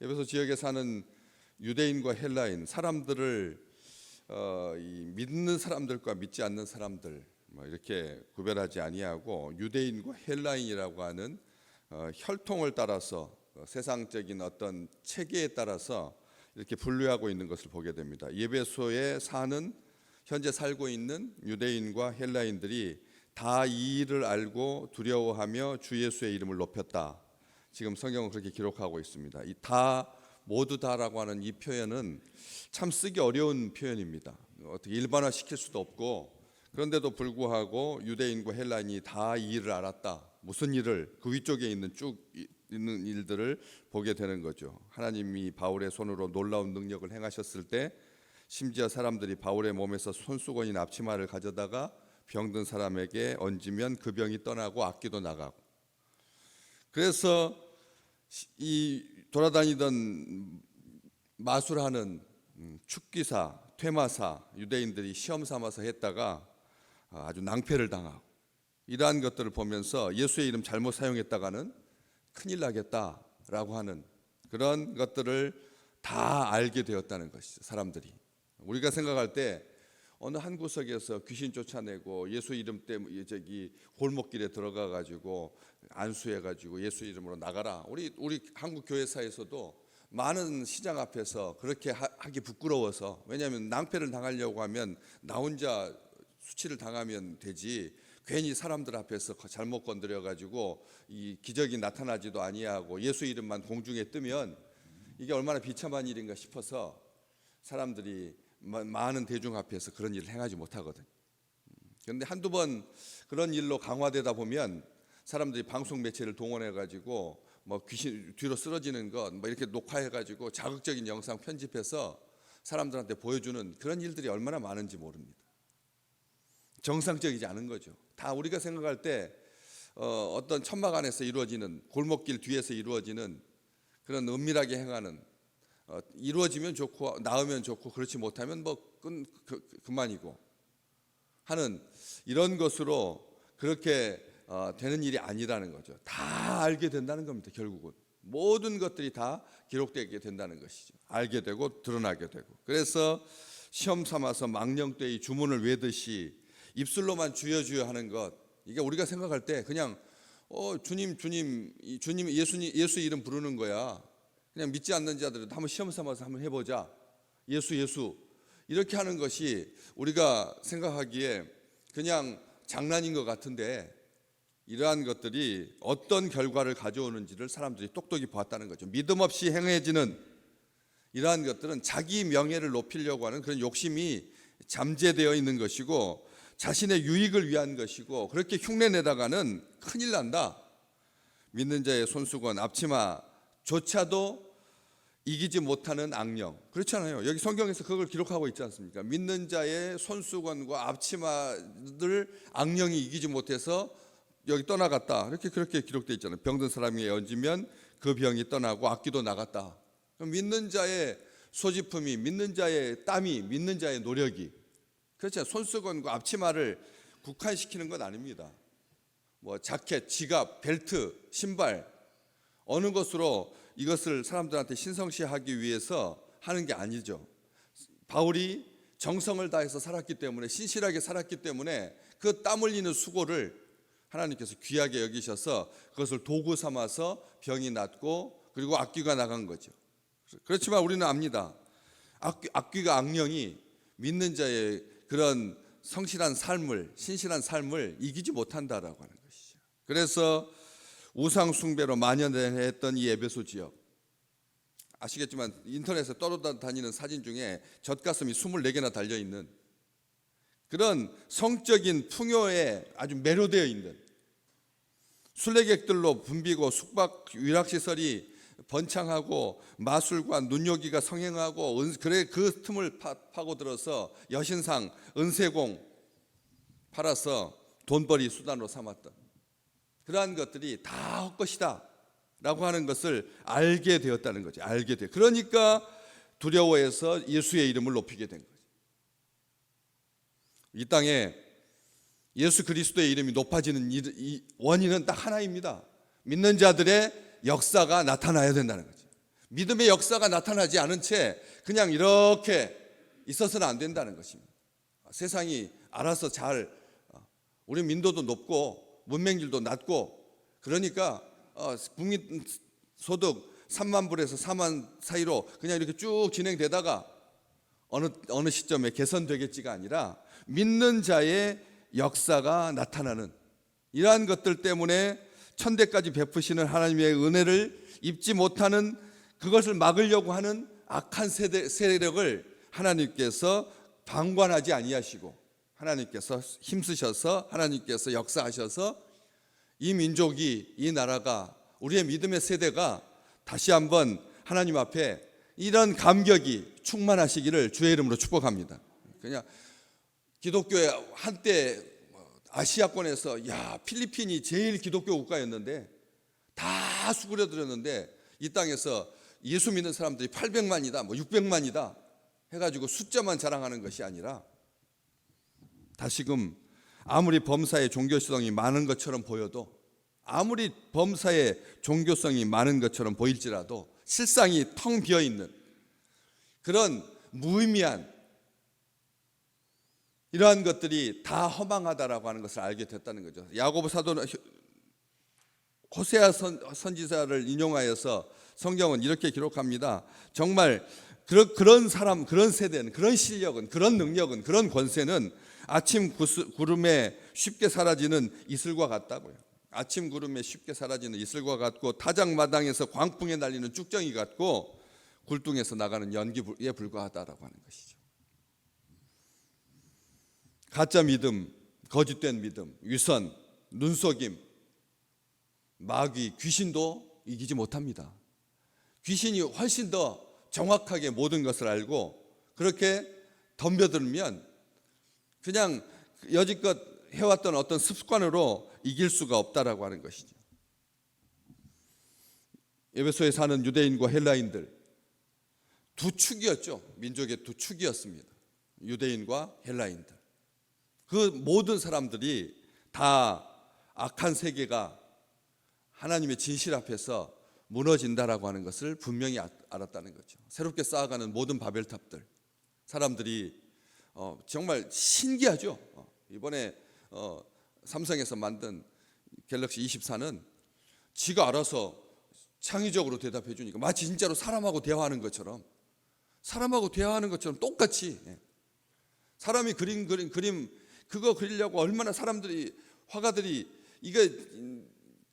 에베소 지역에 사는 유대인과 헬라인 사람들을 이 믿는 사람들과 믿지 않는 사람들 이렇게 구별하지 아니하고 유대인과 헬라인이라고 하는 혈통을 따라서 세상적인 어떤 체계에 따라서 이렇게 분류하고 있는 것을 보게 됩니다. 에베소에 사는 현재 살고 있는 유대인과 헬라인들이 다 이 일을 알고 두려워하며 주 예수의 이름을 높였다. 지금 성경은 그렇게 기록하고 있습니다. 이 다 모두 다라고 하는 이 표현은 참 쓰기 어려운 표현입니다. 어떻게 일반화 시킬 수도 없고, 그런데도 불구하고 유대인과 헬라인이 다 이 일을 알았다. 무슨 일을? 그 위쪽에 있는 쭉 있는 일들을 보게 되는 거죠. 하나님이 바울의 손으로 놀라운 능력을 행하셨을 때 심지어 사람들이 바울의 몸에서 손수건이나 앞치마를 가져다가 병든 사람에게 얹으면 그 병이 떠나고 악귀도 나가고, 그래서 이 돌아다니던 마술하는 축기사, 퇴마사 유대인들이 시험 삼아서 했다가 아주 낭패를 당하고, 이러한 것들을 보면서 예수의 이름 잘못 사용했다가는 큰일 나겠다라고 하는 그런 것들을 다 알게 되었다는 것이죠. 사람들이 우리가 생각할 때 어느 한 구석에서 귀신 쫓아내고 예수 이름 때문에 저기 골목길에 들어가 가지고 안수해 가지고 예수 이름으로 나가라. 우리 한국 교회사에서도 많은 시장 앞에서 그렇게 하기 부끄러워서, 왜냐하면 낭패를 당하려고 하면 나 혼자 수치를 당하면 되지, 괜히 사람들 앞에서 잘못 건드려 가지고 이 기적이 나타나지도 아니하고 예수 이름만 공중에 뜨면 이게 얼마나 비참한 일인가 싶어서 사람들이 많은 대중 앞에서 그런 일을 행하지 못하거든. 그런데 한두 번 그런 일로 강화되다 보면 사람들이 방송 매체를 동원해 가지고 뭐 귀신 뒤로 쓰러지는 것 뭐 이렇게 녹화해 가지고 자극적인 영상 편집해서 사람들한테 보여주는 그런 일들이 얼마나 많은지 모릅니다. 정상적이지 않은 거죠. 다 우리가 생각할 때 어떤 천막 안에서 이루어지는, 골목길 뒤에서 이루어지는 그런 은밀하게 행하는, 이루어지면 좋고 나으면 좋고 그렇지 못하면 뭐 그만이고 하는 이런 것으로 그렇게 되는 일이 아니라는 거죠. 다 알게 된다는 겁니다. 결국은 모든 것들이 다 기록되게 된다는 것이죠. 알게 되고 드러나게 되고. 그래서 시험 삼아서 망령되이 주문을 외듯이 입술로만 주여 주여 하는 것, 이게 우리가 생각할 때 그냥 주님 예수 이름 부르는 거야. 그냥 믿지 않는 자들도 한번 시험 삼아서 한번 해보자. 예수 이렇게 하는 것이 우리가 생각하기에 그냥 장난인 것 같은데, 이러한 것들이 어떤 결과를 가져오는지를 사람들이 똑똑히 보았다는 거죠. 믿음 없이 행해지는 이러한 것들은 자기 명예를 높이려고 하는 그런 욕심이 잠재되어 있는 것이고, 자신의 유익을 위한 것이고, 그렇게 흉내내다가는 큰일 난다. 믿는 자의 손수건, 앞치마조차도 이기지 못하는 악령. 그렇잖아요. 여기 성경에서 그걸 기록하고 있지 않습니까? 믿는 자의 손수건과 앞치마를 악령이 이기지 못해서 여기 떠나갔다. 그렇게 기록되어 있잖아요. 병든 사람이 얹으면 그 병이 떠나고 악귀도 나갔다. 그럼 믿는 자의 소지품이, 믿는 자의 땀이, 믿는 자의 노력이, 그렇죠. 손수건과 앞치마를 국한시키는 건 아닙니다. 뭐 자켓, 지갑, 벨트, 신발 어느 것으로 이것을 사람들한테 신성시하기 위해서 하는 게 아니죠. 바울이 정성을 다해서 살았기 때문에, 신실하게 살았기 때문에 그 땀 흘리는 수고를 하나님께서 귀하게 여기셔서 그것을 도구 삼아서 병이 낫고 그리고 악귀가 나간 거죠. 그렇지만 우리는 압니다. 악귀가, 악령이 믿는 자의 그런 성실한 삶을, 신실한 삶을 이기지 못한다라고 하는 것이죠. 그래서 우상 숭배로 만연했던 이 에베소 지역, 아시겠지만 인터넷에 떠돌아다니는 사진 중에 젖가슴이 24개나 달려있는 그런 성적인 풍요에 아주 매료되어 있는, 순례객들로 붐비고 숙박 위락시설이 번창하고 마술관, 눈요기가 성행하고, 그래 그 틈을 파고들어서 여신상, 은세공 팔아서 돈벌이 수단으로 삼았던 그러한 것들이 다 헛것이다 라고 하는 것을 알게 되었다는 거죠. 알게 돼. 그러니까 두려워해서 예수의 이름을 높이게 된 거죠. 이 땅에 예수 그리스도의 이름이 높아지는 원인은 딱 하나입니다. 믿는 자들의 역사가 나타나야 된다는 거죠. 믿음의 역사가 나타나지 않은 채 그냥 이렇게 있어서는 안 된다는 것입니다. 세상이 알아서 잘, 우리 민도도 높고 문맹률도 낮고, 그러니까 국민 소득 3만 불에서 4만 사이로 그냥 이렇게 쭉 진행되다가 어느 시점에 개선되겠지가 아니라 믿는 자의 역사가 나타나는, 이러한 것들 때문에 천대까지 베푸시는 하나님의 은혜를 입지 못하는, 그것을 막으려고 하는 악한 세력을 하나님께서 방관하지 아니하시고, 하나님께서 힘쓰셔서, 하나님께서 역사하셔서 이 민족이, 이 나라가, 우리의 믿음의 세대가 다시 한번 하나님 앞에 이런 감격이 충만하시기를 주의 이름으로 축복합니다. 그냥 기독교의 한때 아시아권에서 필리핀이 제일 기독교 국가였는데 다 수그려들었는데, 이 땅에서 예수 믿는 사람들이 800만이다, 600만이다 해가지고 숫자만 자랑하는 것이 아니라, 다시금 아무리 범사의 종교성이 많은 것처럼 보여도, 아무리 범사의 종교성이 많은 것처럼 보일지라도 실상이 텅 비어있는 그런 무의미한 이러한 것들이 다 허망하다라고 하는 것을 알게 됐다는 거죠. 야고보 사도는 호세아 선지자를 인용하여서 성경은 이렇게 기록합니다. 정말 그런 사람, 그런 세대는, 그런 실력은, 그런 능력은, 그런 권세는 아침 구름에 쉽게 사라지는 이슬과 같다고요. 아침 구름에 쉽게 사라지는 이슬과 같고, 타작마당에서 광풍에 날리는 쭉정이 같고, 굴뚱에서 나가는 연기에 불과하다라고 하는 것이죠. 가짜 믿음, 거짓된 믿음, 위선, 눈속임, 마귀, 귀신도 이기지 못합니다. 귀신이 훨씬 더 정확하게 모든 것을 알고 그렇게 덤벼들면 그냥 여지껏 해왔던 어떤 습관으로 이길 수가 없다라고 하는 것이죠. 에베소에 사는 유대인과 헬라인들 두 축이었죠. 민족의 두 축이었습니다. 유대인과 헬라인들. 그 모든 사람들이 다 악한 세계가 하나님의 진실 앞에서 무너진다라고 하는 것을 분명히 알았다는 거죠. 새롭게 쌓아가는 모든 바벨탑들, 사람들이 정말 신기하죠. 이번에 삼성에서 만든 갤럭시 24는 지가 알아서 창의적으로 대답해 주니까 마치 진짜로 사람하고 대화하는 것처럼 똑같이, 사람이 그림 그거 그리려고 얼마나 사람들이, 화가들이 이거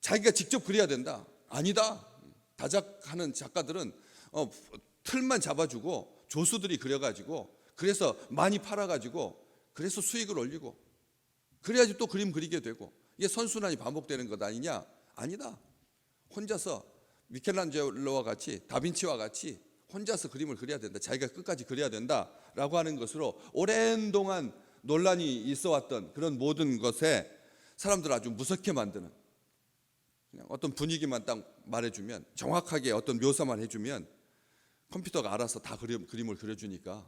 자기가 직접 그려야 된다. 아니다. 다작하는 작가들은 틀만 잡아주고 조수들이 그려가지고, 그래서 많이 팔아가지고, 그래서 수익을 올리고, 그래야지 또 그림 그리게 되고, 이게 선순환이 반복되는 것 아니냐? 아니다. 혼자서 미켈란젤로와 같이, 다빈치와 같이 혼자서 그림을 그려야 된다. 자기가 끝까지 그려야 된다라고 하는 것으로 오랜 동안 논란이 있어왔던 그런 모든 것에 사람들을 아주 무섭게 만드는, 그냥 어떤 분위기만 딱 말해주면, 정확하게 어떤 묘사만 해주면 컴퓨터가 알아서 다 그림을 그려주니까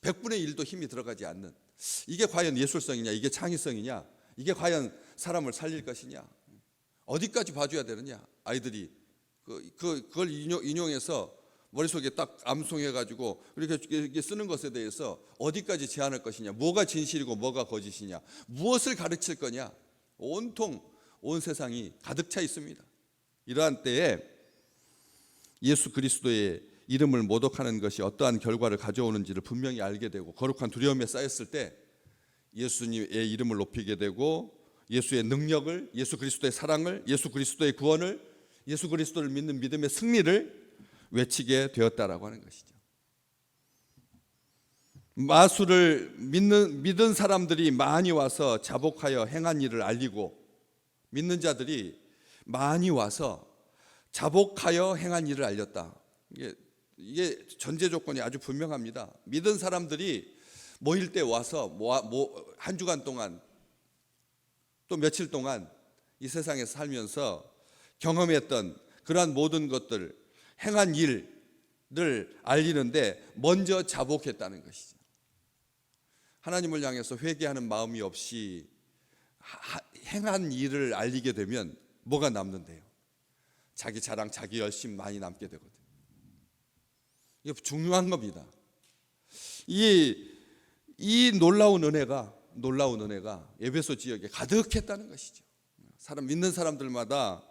100분의 1도 힘이 들어가지 않는, 이게 과연 예술성이냐, 이게 창의성이냐, 이게 과연 사람을 살릴 것이냐, 어디까지 봐줘야 되느냐. 아이들이 그걸 인용해서 머릿속에 딱 암송해가지고 이렇게 쓰는 것에 대해서 어디까지 제한할 것이냐, 뭐가 진실이고 뭐가 거짓이냐, 무엇을 가르칠 거냐, 온통 온 세상이 가득 차 있습니다. 이러한 때에 예수 그리스도의 이름을 모독하는 것이 어떠한 결과를 가져오는지를 분명히 알게 되고, 거룩한 두려움에 쌓였을 때 예수님의 이름을 높이게 되고, 예수의 능력을, 예수 그리스도의 사랑을, 예수 그리스도의 구원을, 예수 그리스도를 믿는 믿음의 승리를 외치게 되었다라고 하는 것이죠. 마술을 믿은 사람들이 많이 와서 자복하여 행한 일을 알리고, 믿는 자들이 많이 와서 자복하여 행한 일을 알렸다. 이게 전제 조건이 아주 분명합니다. 믿은 사람들이 모일 때 와서 한 주간 동안, 또 며칠 동안 이 세상에서 살면서 경험했던 그러한 모든 것들, 행한 일을 알리는데 먼저 자복했다는 것이죠. 하나님을 향해서 회개하는 마음이 없이 행한 일을 알리게 되면 뭐가 남는데요? 자기 자랑, 자기 열심 많이 남게 되거든요. 이게 중요한 겁니다. 이 놀라운 은혜가 에베소 지역에 가득했다는 것이죠. 믿는 사람들마다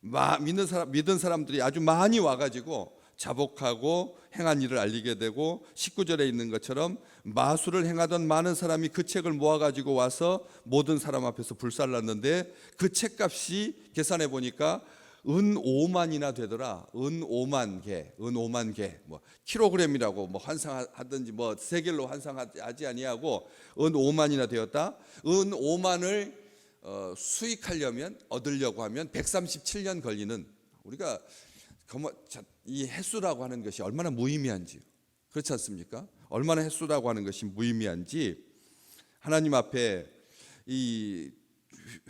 믿은 사람들이 아주 많이 와가지고 자복하고 행한 일을 알리게 되고 19절에 있는 것처럼 마술을 행하던 많은 사람이 그 책을 모아가지고 와서 모든 사람 앞에서 불살랐는데 그 책값이 계산해 보니까 은 5만이나 되더라. 은 5만 개, 뭐 킬로그램이라고 뭐 환상하든지 뭐 세겔로 환상하지 아니하고 은 5만이나 되었다. 은 5만을 수익하려면 얻으려고 하면 137년 걸리는, 우리가 이 횟수라고 하는 것이 얼마나 무의미한지, 그렇지 않습니까? 얼마나 횟수라고 하는 것이 무의미한지 하나님 앞에 이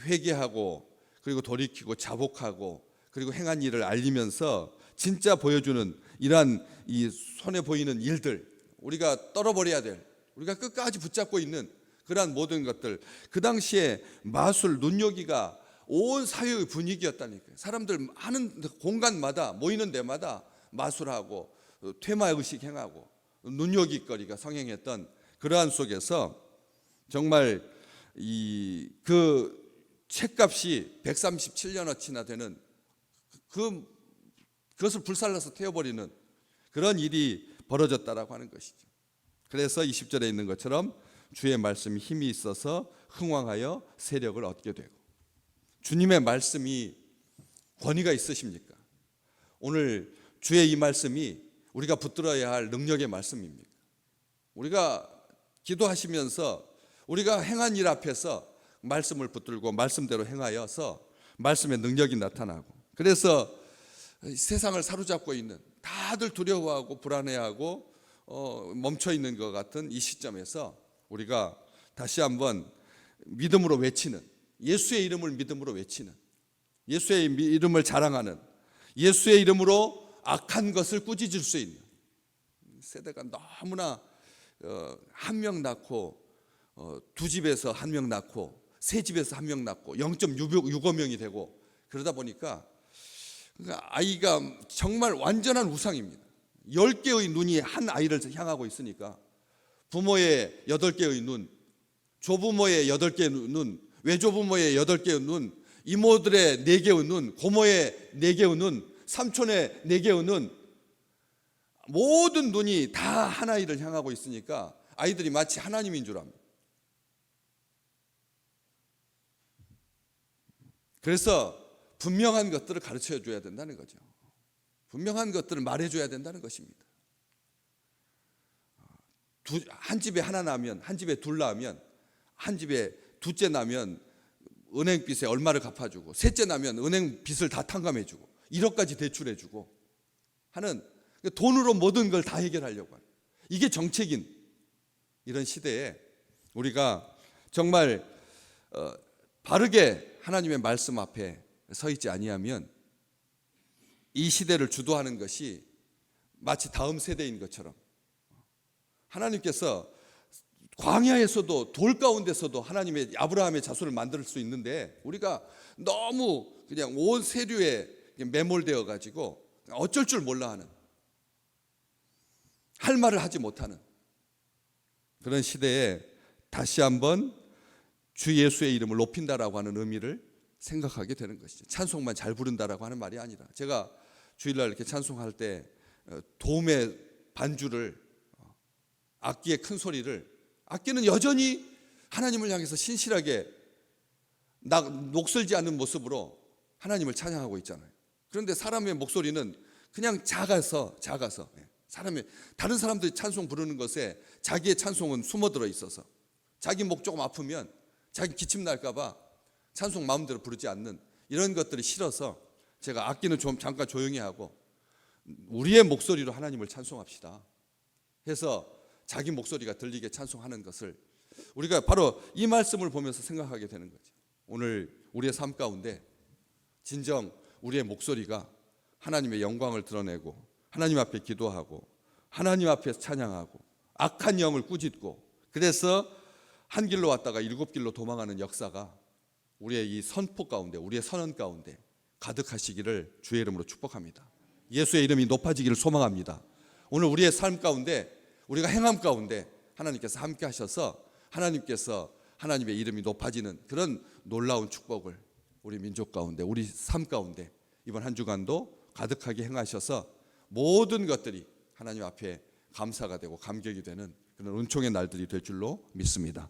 회개하고 그리고 돌이키고 자복하고 그리고 행한 일을 알리면서 진짜 보여주는 이러한 이 손에 보이는 일들, 우리가 떨어버려야 될, 우리가 끝까지 붙잡고 있는 그러한 모든 것들, 그 당시에 마술, 눈요기가 온 사회의 분위기였다니까요. 사람들 하는 공간마다 모이는 데마다 마술하고 퇴마의식 행하고 눈요기거리가 성행했던 그러한 속에서 정말 그 책값이 137년어치나 되는 그것을 불살라서 태워버리는 그런 일이 벌어졌다라고 하는 것이죠. 그래서 20절에 있는 것처럼 주의 말씀이 힘이 있어서 흥왕하여 세력을 얻게 되고, 주님의 말씀이 권위가 있으십니까? 오늘 주의 이 말씀이 우리가 붙들어야 할 능력의 말씀입니까? 우리가 기도하시면서 우리가 행한 일 앞에서 말씀을 붙들고 말씀대로 행하여서 말씀의 능력이 나타나고, 그래서 세상을 사로잡고 있는, 다들 두려워하고 불안해하고 멈춰 있는 것 같은 이 시점에서 우리가 다시 한번 믿음으로 외치는, 예수의 이름을 믿음으로 외치는, 예수의 이름을 자랑하는, 예수의 이름으로 악한 것을 꾸짖을 수 있는 세대가 너무나 한 명 낳고 두 집에서 한 명 낳고 세 집에서 한 명 낳고 0.65 명이 되고, 그러다 보니까 아이가 정말 완전한 우상입니다. 10개의 눈이 한 아이를 향하고 있으니까 부모의 8개의 눈, 조부모의 8개의 눈, 외조부모의 8개의 눈, 이모들의 4개의 눈, 고모의 4개의 눈, 삼촌의 4개의 눈, 모든 눈이 다 한 아이를 향하고 있으니까 아이들이 마치 하나님인 줄 압니다. 그래서 분명한 것들을 가르쳐 줘야 된다는 거죠. 분명한 것들을 말해줘야 된다는 것입니다. 한 집에 하나 나면, 한 집에 둘 나면, 한 집에 둘째 나면 은행 빚에 얼마를 갚아주고, 셋째 나면 은행 빚을 다 탕감해주고, 1억까지 대출해주고 하는, 돈으로 모든 걸 다 해결하려고 하는, 이게 정책인 이런 시대에 우리가 정말 바르게 하나님의 말씀 앞에 서 있지 아니하면 이 시대를 주도하는 것이 마치 다음 세대인 것처럼, 하나님께서 광야에서도 돌 가운데서도 하나님의 아브라함의 자손을 만들 수 있는데 우리가 너무 그냥 온 세류에 매몰되어 가지고 어쩔 줄 몰라 하는, 할 말을 하지 못하는 그런 시대에 다시 한번 주 예수의 이름을 높인다라고 하는 의미를 생각하게 되는 것이죠. 찬송만 잘 부른다라고 하는 말이 아니라, 제가 주일날 이렇게 찬송할 때 도움의 반주를, 악기의 큰 소리를, 악기는 여전히 하나님을 향해서 신실하게 녹슬지 않는 모습으로 하나님을 찬양하고 있잖아요. 그런데 사람의 목소리는 그냥 작아서 다른 사람들이 찬송 부르는 것에 자기의 찬송은 숨어들어 있어서, 자기 목 조금 아프면 자기 기침 날까 봐 찬송 마음대로 부르지 않는 이런 것들이 싫어서 제가 악기는 좀 잠깐 조용히 하고 우리의 목소리로 하나님을 찬송합시다 해서 자기 목소리가 들리게 찬송하는 것을 우리가 바로 이 말씀을 보면서 생각하게 되는 거죠. 오늘 우리의 삶 가운데 진정 우리의 목소리가 하나님의 영광을 드러내고 하나님 앞에 기도하고 하나님 앞에서 찬양하고 악한 영을 꾸짖고, 그래서 한 길로 왔다가 7길로 도망하는 역사가 우리의 이 선포 가운데, 우리의 선언 가운데 가득하시기를 주의 이름으로 축복합니다. 예수의 이름이 높아지기를 소망합니다. 오늘 우리의 삶 가운데 우리가 행함 가운데 하나님께서 함께 하셔서 하나님의 이름이 높아지는 그런 놀라운 축복을 우리 민족 가운데 우리 삶 가운데 이번 한 주간도 가득하게 행하셔서 모든 것들이 하나님 앞에 감사가 되고 감격이 되는 그런 은총의 날들이 될 줄로 믿습니다.